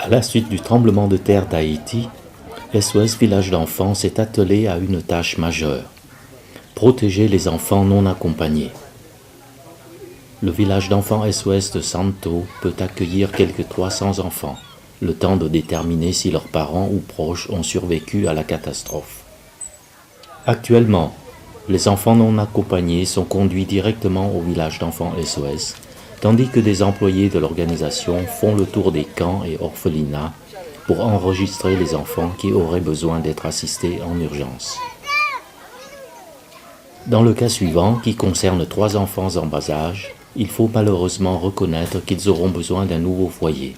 À la suite du tremblement de terre d'Haïti, SOS Village d'enfants s'est attelé à une tâche majeure: protéger les enfants non accompagnés. Le village d'enfants SOS de Santo peut accueillir quelques 300 enfants, le temps de déterminer si leurs parents ou proches ont survécu à la catastrophe. Actuellement, les enfants non accompagnés sont conduits directement au village d'enfants SOS, tandis que des employés de l'organisation font le tour des camps et orphelinats pour enregistrer les enfants qui auraient besoin d'être assistés en urgence. Dans le cas suivant, qui concerne 3 enfants en bas âge, il faut malheureusement reconnaître qu'ils auront besoin d'un nouveau foyer.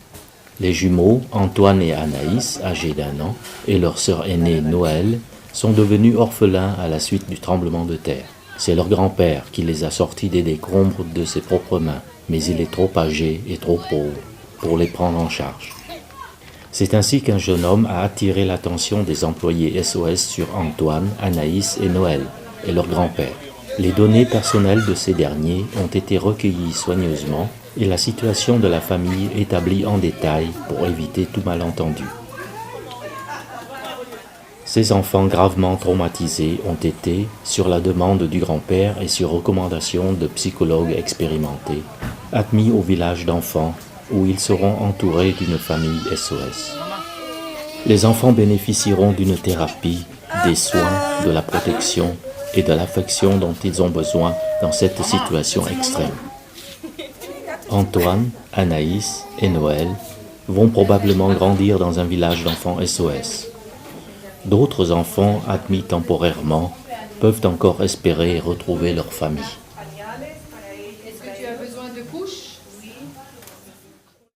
Les jumeaux, Antoine et Anaïs, âgés d'1 an, et leur sœur aînée Noël, sont devenus orphelins à la suite du tremblement de terre. C'est leur grand-père qui les a sortis des décombres de ses propres mains, mais il est trop âgé et trop pauvre pour les prendre en charge. C'est ainsi qu'un jeune homme a attiré l'attention des employés SOS sur Antoine, Anaïs et Noël, et leur grand-père. Les données personnelles de ces derniers ont été recueillies soigneusement et la situation de la famille établie en détail pour éviter tout malentendu. Ces enfants gravement traumatisés ont été, sur la demande du grand-père et sur recommandation de psychologues expérimentés, admis au village d'enfants où ils seront entourés d'une famille SOS. Les enfants bénéficieront d'une thérapie, des soins, de la protection et de l'affection dont ils ont besoin dans cette situation extrême. Antoine, Anaïs et Noël vont probablement grandir dans un village d'enfants SOS. D'autres enfants admis temporairement peuvent encore espérer retrouver leur famille. Est-ce que tu as besoin de couches?